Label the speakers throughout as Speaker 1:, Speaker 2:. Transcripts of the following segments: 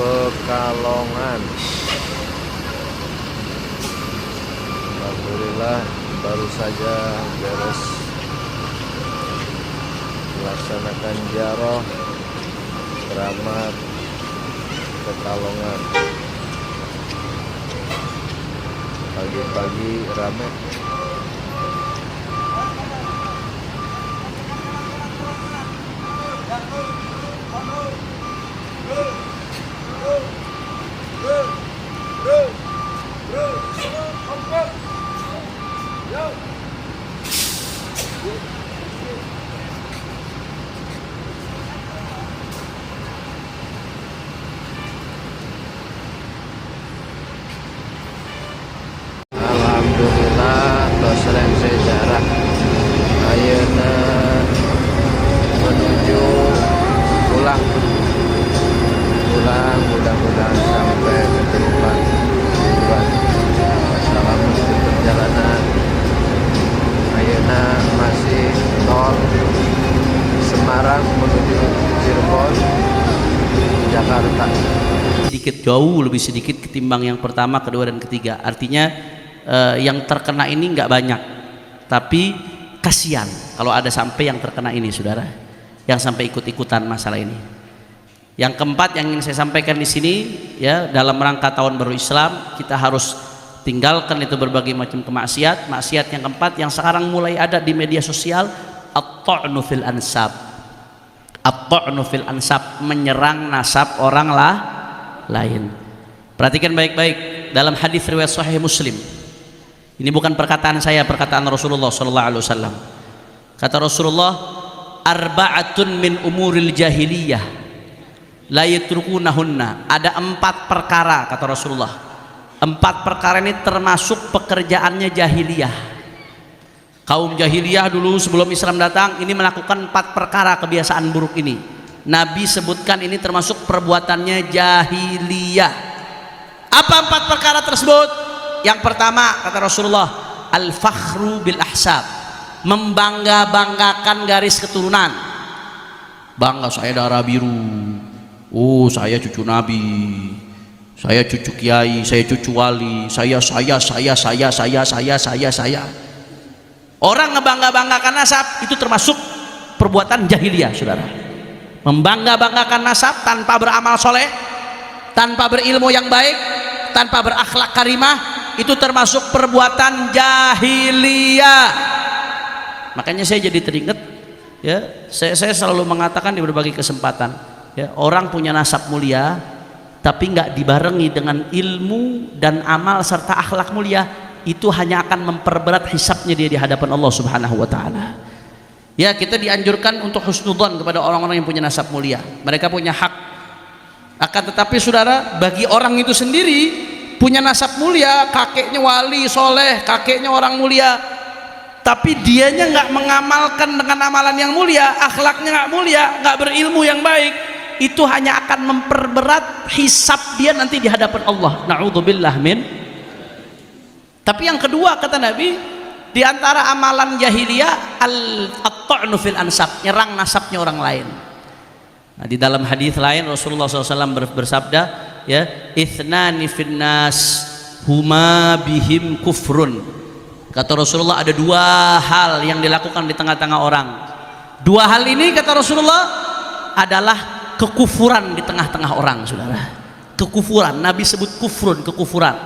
Speaker 1: Pekalongan. Alhamdulillah baru saja beres melaksanakan ziarah keramat Pekalongan. Pagi-pagi ramai. Alhamdulillah tos rem sejarah ayeuna menuju pulang mudah-mudahan sampai ke tempat tujuan. Selamat perjalanan. Ayeuna masih tol Semarang menuju Cirebon Jakarta.
Speaker 2: Sedikit jauh lebih sedikit ketimbang yang pertama, kedua dan ketiga. Artinya yang terkena ini nggak banyak, tapi kasihan kalau ada sampai yang terkena ini, saudara, yang sampai ikut-ikutan masalah ini. Yang keempat yang ingin saya sampaikan di sini, ya, dalam rangka tahun baru Islam kita harus tinggalkan itu berbagai macam maksiat yang keempat yang sekarang mulai ada di media sosial, at-ta'nu fil ansab. At-ta'nu fil ansab, menyerang nasab orang lain. Perhatikan baik-baik dalam hadis riwayat Sahih Muslim. Ini bukan perkataan saya, perkataan Rasulullah sallallahu alaihi wasallam. Kata Rasulullah, arba'atun min umuril jahiliyah la yatrukunahunna. Ada 4 perkara, kata Rasulullah. 4 perkara ini termasuk pekerjaannya jahiliyah. Kaum jahiliyah dulu sebelum Islam datang ini melakukan 4 perkara kebiasaan buruk ini. Nabi sebutkan ini termasuk perbuatannya jahiliyah. Apa 4 perkara tersebut? Yang pertama, kata Rasulullah, al-fakhru bil ahsab, membangga-banggakan garis keturunan. Bangga, saya darah biru, oh saya cucu Nabi, saya cucu kiai, saya cucu wali, saya. Orang ngebangga-banggakan nasab itu termasuk perbuatan jahiliyah, saudara. Membangga-banggakan nasab tanpa beramal soleh, tanpa berilmu yang baik, tanpa berakhlak karimah, itu termasuk perbuatan jahiliyah. Makanya saya jadi teringat, ya, saya selalu mengatakan di berbagai kesempatan, ya, orang punya nasab mulia tapi nggak dibarengi dengan ilmu dan amal serta akhlak mulia, itu hanya akan memperberat hisabnya dia di hadapan Allah Subhanahu wa taala. Ya, kita dianjurkan untuk husnudzon kepada orang-orang yang punya nasab mulia. Mereka punya hak. Akan tetapi saudara, bagi orang itu sendiri punya nasab mulia, kakeknya wali soleh, kakeknya orang mulia, tapi dianya nggak mengamalkan dengan amalan yang mulia, akhlaknya nggak mulia, nggak berilmu yang baik, itu hanya akan memperberat hisab dia nanti di hadapan Allah. Na'udzubillah min. Tapi yang kedua, kata Nabi, di antara amalan jahiliyah at-ta'nu fil ansab, nyerang nasabnya orang lain. Nah, di dalam hadis lain Rasulullah SAW bersabda, ya, ithnani finnas huma bihim kufrun. Kata Rasulullah, ada 2 hal yang dilakukan di tengah-tengah orang. 2 hal ini, kata Rasulullah, adalah kekufuran di tengah-tengah orang, saudara. Kekufuran, Nabi sebut kufrun, kekufuran.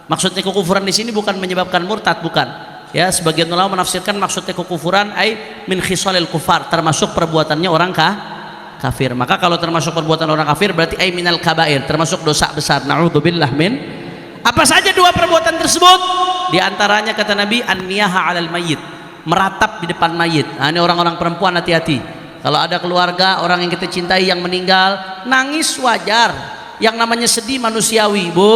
Speaker 2: Maksudnya kekufuran di sini bukan menyebabkan murtad, bukan. Ya, sebagian ulama menafsirkan maksudnya kekufuran ay min khisalil kufar, termasuk perbuatannya orang kafir. Maka kalau termasuk perbuatan orang kafir berarti ay minal kabair, termasuk dosa besar. Na'udzubillah min. Apa saja 2 perbuatan tersebut? Di antaranya, kata Nabi, an-niyaha 'alal mayyit, meratap di depan mayit. Nah, ini orang-orang perempuan hati-hati. Kalau ada keluarga orang yang kita cintai yang meninggal, nangis wajar. Yang namanya sedih manusiawi, Bu.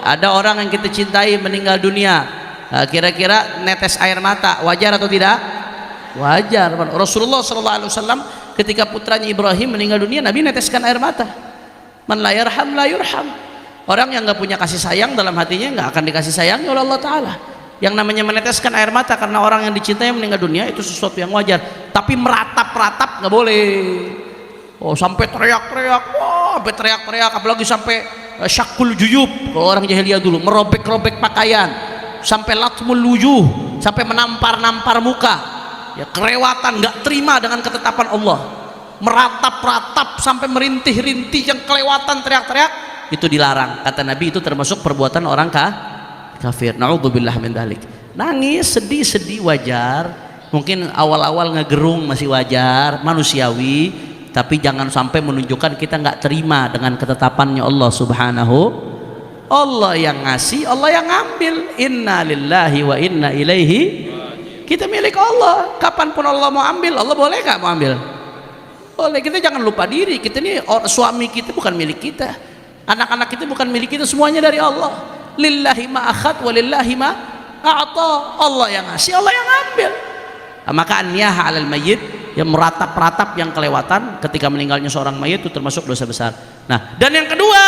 Speaker 2: Ada orang yang kita cintai meninggal dunia. Nah, kira-kira netes air mata wajar atau tidak? Wajar. Rasulullah SAW ketika putranya Ibrahim meninggal dunia, Nabi neteskan air mata. Man la yarham la yurham. Orang yang nggak punya kasih sayang dalam hatinya nggak akan dikasih sayang oleh Allah Ta'ala. Yang namanya meneteskan air mata karena orang yang dicintai meninggal dunia itu sesuatu yang wajar. Tapi meratap-ratap nggak boleh. Oh, sampai teriak-teriak, wah, sampai teriak-teriak, apalagi sampai syakul juyub, kalau orang jahiliyah dulu, merobek-robek pakaian, sampai latmul wujuh, sampai menampar-nampar muka, ya kelewatan, nggak terima dengan ketetapan Allah, meratap-ratap sampai merintih-rintih, yang kelewatan teriak-teriak, itu dilarang. Kata Nabi itu termasuk perbuatan orang kafir. Na'udzubillah min dzalik. Nangis, sedih-sedih wajar, mungkin awal-awal ngegerung masih wajar, manusiawi, tapi jangan sampai menunjukkan kita nggak terima dengan ketetapannya Allah Subhanahu. Allah yang ngasih, Allah yang ngambil. Inna lillahi wa inna ilaihi. Kita milik Allah. Kapanpun Allah mau ambil, Allah boleh nggak mau ambil? Boleh. Kita jangan lupa diri. Kita ini suami kita bukan milik kita, anak-anak kita bukan milik kita, semuanya dari Allah. Lillahi ma akhad wa lillahi ma a'ta. Allah yang ngasih, Allah yang ambil. Maka an-niyaha 'alal mayyit, yang meratap-ratap, yang kelewatan ketika meninggalnya seorang mayit, itu termasuk dosa besar. Nah, dan yang kedua,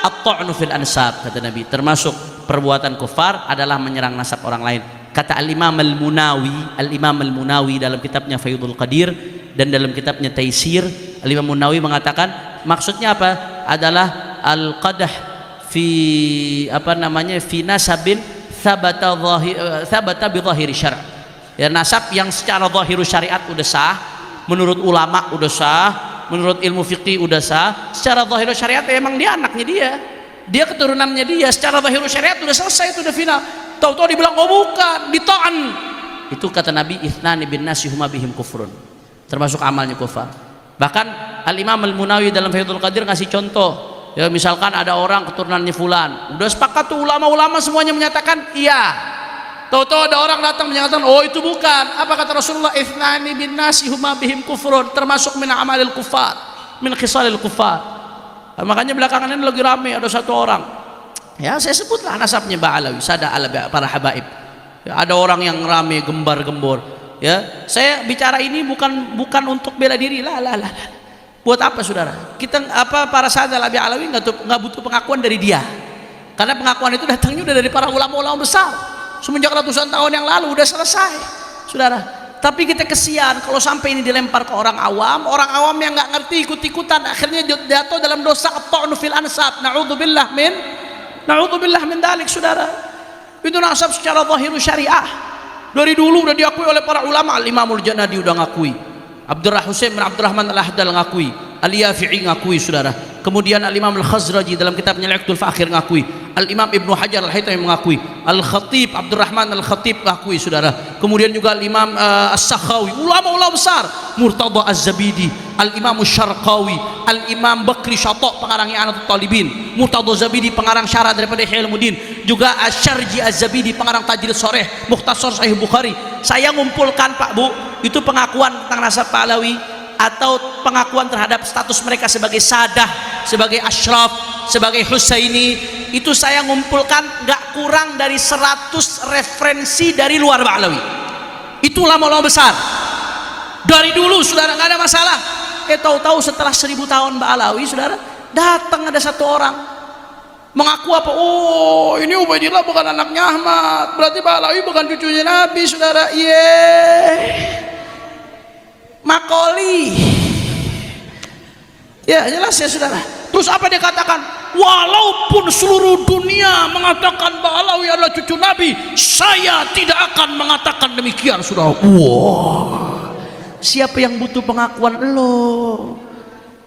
Speaker 2: at-ta'nu fil ansab, kata Nabi, termasuk perbuatan kufar adalah menyerang nasab orang lain. Kata Al-Imam Al-Munawi dalam kitabnya Faidul Qadir dan dalam kitabnya Taisir, Al-Imam Munawi mengatakan maksudnya apa? Adalah al-qadah fi fi nasabin thabata bi dhahiri syara'. Ya, nasab yang secara zahiru syariat udah sah, menurut ulama udah sah, menurut ilmu fikih udah sah, secara zahiru syariat ya emang dia anaknya dia keturunannya dia, secara zahiru syariat udah selesai, itu udah final. Tahu-tahu dibilang oh bukan, dita'an. Itu kata Nabi, ithnani bin nasi huma bihim kufrun, termasuk amalnya kufar. Bahkan Al-Imam Al-Munawi dalam Faidul Qadir ngasih contoh, ya misalkan ada orang keturunannya fulan, udah sepakat tuh ulama-ulama semuanya menyatakan iya. Tahu-tahu ada orang datang menyatakan oh itu bukan. Apa kata Rasulullah? Ithnani bin nasi huma bihim kufrun, termasuk min amalil kufar, min khisalil kufar. Nah, makanya belakangan ini lagi rame, ada satu orang, ya saya sebutlah nasabnya Ba'alawi, sada ala para habaib. Ya, ada orang yang rame gembar-gembor. Ya, saya bicara ini bukan untuk bela diri, lah. Buat apa saudara? Kita para sada ala Ba'alawi nggak butuh pengakuan dari dia, karena pengakuan itu datangnya udah dari para ulama-ulama besar. Semenjak ratusan tahun yang lalu udah selesai, saudara. Tapi kita kesian kalau sampai ini dilempar ke orang awam yang nggak ngerti, ikut-ikutan, akhirnya jatuh dalam dosa at-ta'nu fil ansab. Na'udzubillah min dalik, saudara. Itu nasab secara zahiru syariah. Dari dulu udah diakui oleh para ulama. Al-Imamul Janadi udah ngakui, Husain bin Abdurrahman Al-Ahdal ngakui, Al-Yafi'i ngakui, saudara. Kemudian Al-Imam Al-Khazraji dalam kitabnya Al-Iqdul Fakhir ngakui, Al-Imam Ibnu Hajar Al-Haytami mengakui, Al-Khatib Abdurrahman Al-Khatib ngakui, saudara. Kemudian juga Al-Imam As-Sakhawi, ulama-ulama besar, Murtada Az-Zabidi, Al-Imam Syarqawi, Al-Imam Bakri Syata' pengarang I'anatul Talibin, Murtada Zabidi pengarang syarah daripada Ihya Ulumuddin, juga Asy-Syarji Az-Zabidi pengarang Tajrid Sharih Mukhtasar Sahih Bukhari. Saya ngumpulkan Pak Bu, itu pengakuan tentang nasab Ba'alawi atau pengakuan terhadap status mereka sebagai sadah, sebagai asyraf, sebagai husaini, itu saya ngumpulkan gak kurang dari 100 referensi dari luar Ba'alawi. Itu ulama-ulama besar dari dulu, saudara, gak ada masalah. Tahu-tahu setelah 1000 tahun Ba'alawi, saudara, datang ada satu orang mengaku apa? Oh, ini Ubaidillah bukan anaknya Ahmad, berarti Ba'alawi bukan cucunya Nabi, saudara. Makoli, ya jelas ya saudara. Terus apa dia katakan? Walaupun seluruh dunia mengatakan Ba'alawi adalah cucu Nabi, saya tidak akan mengatakan demikian, saudara. Wah, siapa yang butuh pengakuan lo?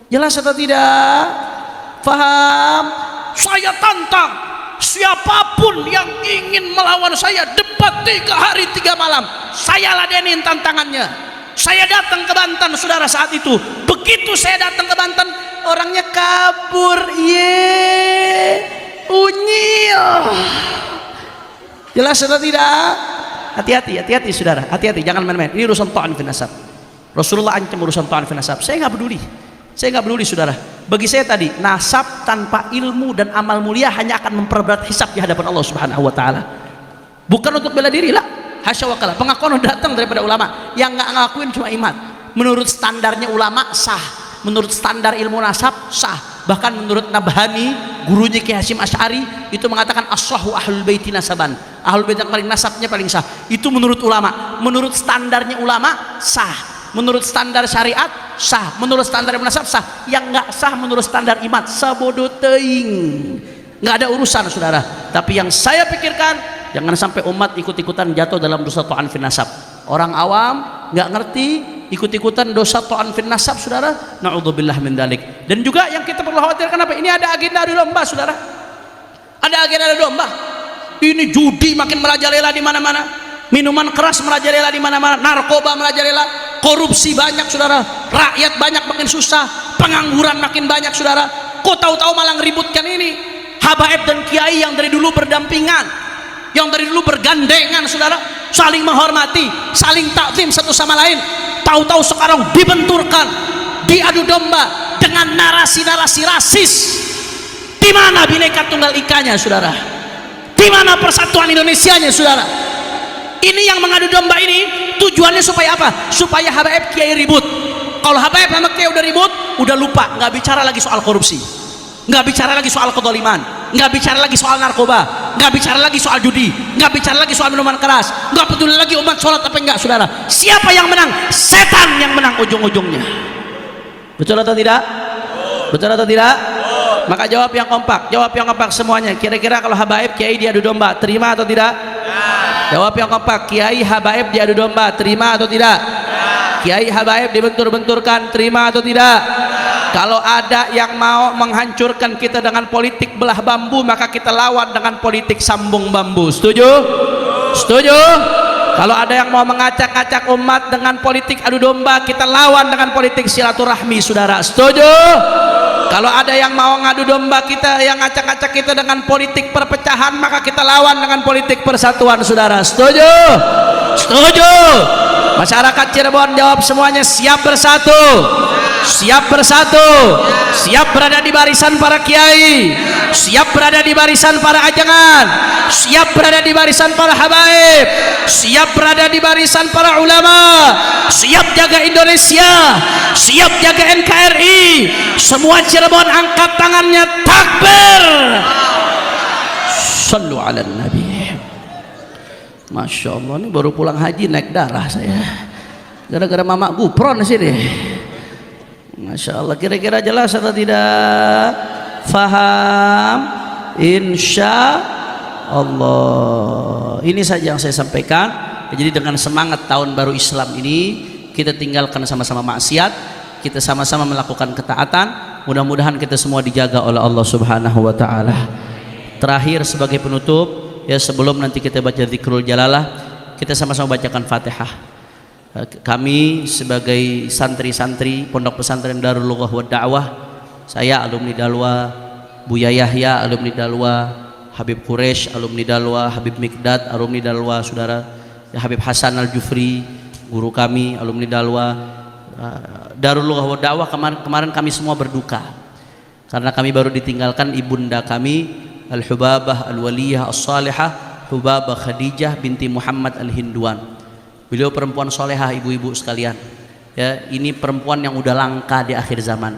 Speaker 2: Jelas atau tidak? Faham? Saya tantang siapapun yang ingin melawan saya, debat 3 hari 3 malam, saya ladenin tantangannya. Saya datang ke Banten, saudara, saat itu. Begitu saya datang ke Banten, orangnya kabur, unyil. Jelas atau tidak? Hati-hati, saudara, hati-hati, jangan main-main. Ini urusan ta'an fi nasab. Rasulullah ancam urusan ta'an fi nasab. Saya nggak peduli, saudara. Bagi saya tadi, nasab tanpa ilmu dan amal mulia hanya akan memperberat hisab di hadapan Allah Subhanahu wa taala. Bukan untuk bela diri lah. Hasya wa kala. Pengakuan datang daripada ulama. Yang nggak ngakuin cuma iman. Menurut standarnya ulama sah, menurut standar ilmu nasab sah. Bahkan menurut Nabhani, gurunya Ki Hasyim Asy'ari, itu mengatakan as-sahhu ahlul baiti nasaban. Ahlul bait yang paling nasabnya paling sah. Itu menurut ulama. Menurut standarnya ulama sah. menurut standar syariat sah, menurut standar Ibn Nasab sah, yang nggak sah menurut standar iman sabodo teing, nggak ada urusan saudara. Tapi yang saya pikirkan, jangan sampai umat ikut-ikutan jatuh dalam dosa ta'an fin nasab. Orang awam nggak ngerti ikut-ikutan dosa ta'an fin nasab saudara, na'udzubillah min dalik. Dan juga yang kita perlu khawatirkan apa? Ini ada agenda adu domba saudara, ada agenda adu domba. Ini judi makin merajalela di mana-mana, minuman keras merajalela di mana-mana, narkoba merajalela, korupsi banyak saudara, rakyat banyak makin susah, pengangguran makin banyak saudara. Kok tahu-tahu malah ngeributkan ini? Habaib dan kiai yang dari dulu berdampingan, yang dari dulu bergandengan saudara, saling menghormati, saling takzim satu sama lain, tahu-tahu sekarang dibenturkan, diadu domba dengan narasi-narasi rasis. Di mana Bhinneka Tunggal Ikanya saudara? Di mana persatuan Indonesianya saudara? Ini yang mengadu domba ini tujuannya supaya apa? Supaya habaib kiai ribut. Kalau habaib sama kiai udah ribut, udah lupa, nggak bicara lagi soal korupsi, nggak bicara lagi soal kedoliman, nggak bicara lagi soal narkoba, nggak bicara lagi soal judi, nggak bicara lagi soal minuman keras, nggak peduli lagi umat sholat apa enggak saudara. Siapa yang menang? Setan yang menang ujung-ujungnya. Betul atau tidak? Betul atau tidak? Maka jawab yang kompak, jawab yang kompak semuanya. Kira-kira kalau habaib kiai diadu domba, terima atau tidak? Jawab yang kompak, kiai habaib diadu domba, terima atau tidak? Kiai habaib dibentur-benturkan, terima atau tidak? Kalau ada yang mau menghancurkan kita dengan politik belah bambu, maka kita lawan dengan politik sambung bambu. Setuju? Setuju? Kalau ada yang mau mengacak-acak umat dengan politik adu domba, kita lawan dengan politik silaturahmi saudara. Setuju? Kalau ada yang mau ngadu domba kita, yang ngacak-ngacak kita dengan politik perpecahan, maka kita lawan dengan politik persatuan saudara. Setuju? Setuju? Masyarakat Cirebon jawab semuanya, siap bersatu, siap bersatu, siap berada di barisan para kiai, siap berada di barisan para ajangan, siap berada di barisan para habaib, siap berada di barisan para ulama, siap jaga Indonesia, siap jaga NKRI. Semua Cirebon angkat tangannya, takbir. Sallu ala nabi. Masya Allah, ini baru pulang haji naik darah saya gara-gara mamak gupron di sini. Masya Allah, kira-kira jelas atau tidak? Faham? Insya Allah. Ini saja yang saya sampaikan. Jadi dengan semangat tahun baru Islam ini, kita tinggalkan sama-sama maksiat, kita sama-sama melakukan ketaatan. Mudah-mudahan kita semua dijaga oleh Allah Subhanahu wa Ta'ala. Terakhir sebagai penutup, ya sebelum nanti kita baca zikrul jalalah, kita sama-sama bacakan Fatihah. Kami sebagai santri-santri Pondok Pesantren Darul Lughah wa Da'wah, saya alumni Dalwa, Buya Yahya alumni Dalwa, Habib Quraisy alumni Dalwa, Habib Mikdad alumni Dalwa saudara, ya, Habib Hasan Al-Jufri guru kami alumni Dalwa, Darul Lughah wa Da'wah. Kemarin kami semua berduka karena kami baru ditinggalkan ibunda kami Al-Hubabah Al-Waliyah As-Salihah Hubabah Khadijah binti Muhammad Al-Hinduan. Beliau perempuan solehah ibu-ibu sekalian, ya, ini perempuan yang udah langka di akhir zaman.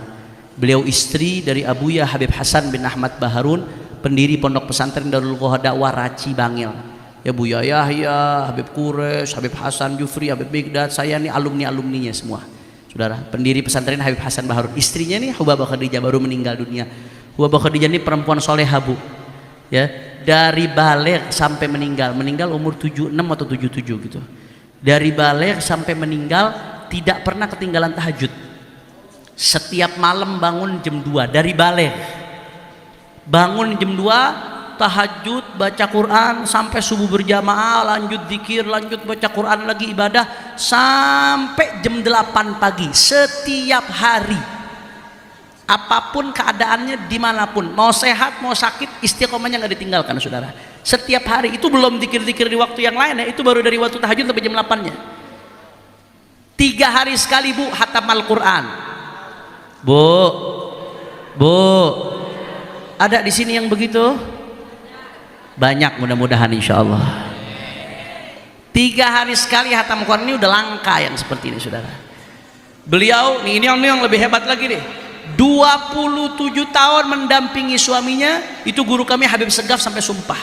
Speaker 2: Beliau istri dari Abuya Habib Hasan bin Ahmad Baharun, pendiri Pondok Pesantren Darul Lughah Da'wah Raci Bangil. Ya, Buya Yahya, Habib Quraisy, Habib Hasan Jufri, Habib Mikdad, saya nih alumni-alumninya semua saudara, pendiri pesantren Habib Hasan Baharun. Istrinya nih Hubabah Khadijah baru meninggal dunia. Hubabah Khadijah ini perempuan solehah bu, ya, dari balik sampai meninggal umur 76 atau 77 gitu. Dari balik sampai meninggal tidak pernah ketinggalan tahajud. Setiap malam bangun jam 2 dari balik, bangun jam 2 tahajud, baca Quran sampai subuh berjamaah, lanjut zikir, lanjut baca Quran lagi, ibadah sampai jam 8 pagi setiap hari. Apapun keadaannya, dimanapun, mau sehat mau sakit, istiqomahnya nggak ditinggalkan saudara. Setiap hari, itu belum zikir-zikir di waktu yang lain ya, itu baru dari waktu tahajud sampai jam 8-nya. 3 hari sekali bu hatam Al-Quran. Bu ada di sini yang begitu? Banyak, mudah-mudahan insya Allah. 3 hari sekali hatam Al-Quran ini udah langka yang seperti ini saudara. Beliau ini yang lebih hebat lagi deh, 27 tahun mendampingi suaminya. Itu guru kami Habib Segaf sampai sumpah,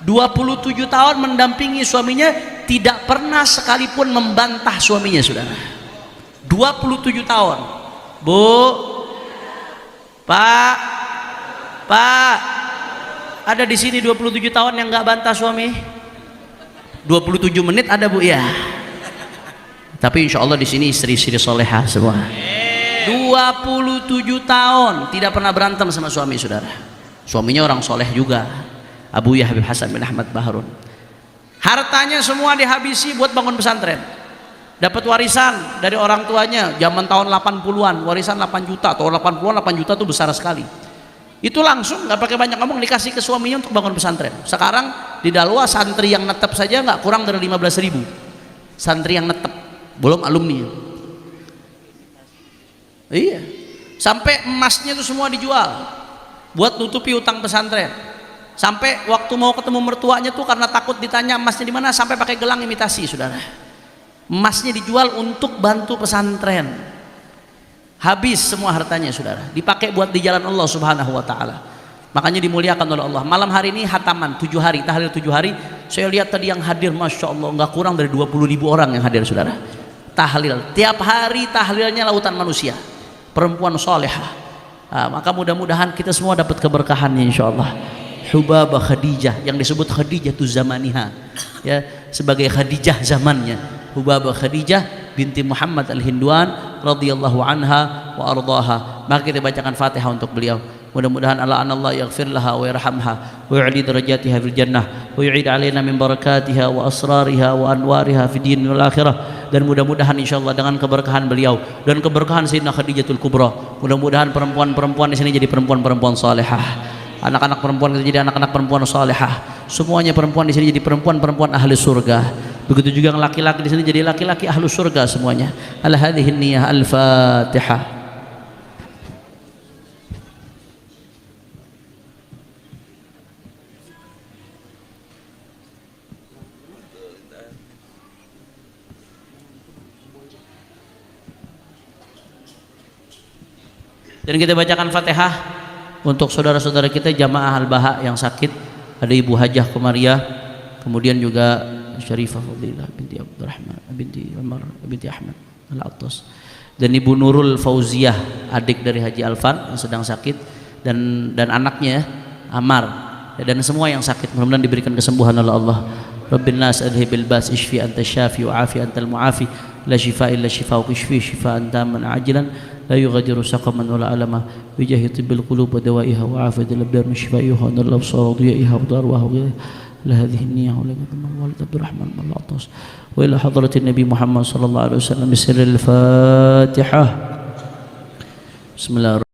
Speaker 2: 27 tahun mendampingi suaminya, tidak pernah sekalipun membantah suaminya saudara. 27 tahun. Bu, Pak, ada di sini 27 tahun yang nggak bantah suami? 27 menit ada Bu ya. Tapi insya Allah di sini istri-istri soleha semua. 27 tahun tidak pernah berantem sama suami, saudara. Suaminya orang soleh juga, Abuya Habib Hasan bin Ahmad Baharun. Hartanya semua dihabisi buat bangun pesantren. Dapat warisan dari orang tuanya zaman tahun 80-an, warisan 8 juta. Tahun 80-an 8 juta itu besar sekali. Itu langsung nggak pakai banyak ngomong dikasih ke suaminya untuk bangun pesantren. Sekarang di Dalwa santri yang netep saja nggak kurang dari 15.000 santri yang netep, belum alumni. Iya, sampai emasnya itu semua dijual buat nutupi utang pesantren. Sampai waktu mau ketemu mertuanya tuh karena takut ditanya emasnya di mana, sampai pakai gelang imitasi, saudara. Emasnya dijual untuk bantu pesantren. Habis semua hartanya, saudara, dipakai buat di jalan Allah Subhanahu wa taala. Makanya dimuliakan oleh Allah. Malam hari ini hataman 7 hari, tahlil 7 hari. Saya lihat tadi yang hadir, Masya Allah, nggak kurang dari 20.000 orang yang hadir, saudara. Tahlil, tiap hari tahlilnya lautan manusia, perempuan solehah. Maka mudah-mudahan kita semua dapat keberkahannya insya Allah. Hubabah Khadijah, yang disebut Khadijah tu zamaniha, ya, sebagai Khadijah zamannya. Hubabah Khadijah binti Muhammad al-Hindwan radhiyallahu anha wa ardaha. Maka kita bacakan Fatihah untuk beliau. Mudah-mudahan Allah yaghfir laha wa yarhamha wa yu'li darajatiha fil jannah wa yu'id alaina min barakatiha wa asrariha wa anwariha fid din wal akhirah. Dan mudah-mudahan insyaallah dengan keberkahan beliau dan keberkahan Sayyidina Khadijatul Kubra, mudah-mudahan perempuan-perempuan di sini jadi perempuan-perempuan salehah, anak-anak perempuan kita jadi anak-anak perempuan salehah, semuanya perempuan di sini jadi perempuan-perempuan ahli surga. Begitu juga yang laki-laki di sini jadi laki-laki ahli surga semuanya. Ala hadhihi niyyah, al-Fatihah. Dan kita bacakan Fatihah untuk saudara-saudara kita jamaah Al-Baha yang sakit. Ada Ibu Hajah Komariah, kemudian juga Syarifah Fadilah binti Abdurrahman binti Umar binti Ahmad Al-Attas, dan Ibu Nurul Fauziah, adik dari Haji Alfan yang sedang sakit, dan anaknya Amar, dan semua yang sakit mudah-mudahan diberikan kesembuhan oleh Allah. Rabbin nas adhibil bas ishfi anta syafi wa afi antal muafi la shifa illa shifa'uk ishfi shifaan taman ajilan la yughadiru saqaman wala alama bijahi tibbil qulub wa dawaiha wa afiyatil abdar min shifaiha wa nal absar wa diyaiha wa darwaha la hadhihi niyyah wa la walid Abdurrahman bin Al-Attas wa ila hadratin Nabi Muhammad sallallahu alaihi wasallam bisirril Fatihah. Bismillahirrahmanirrahim.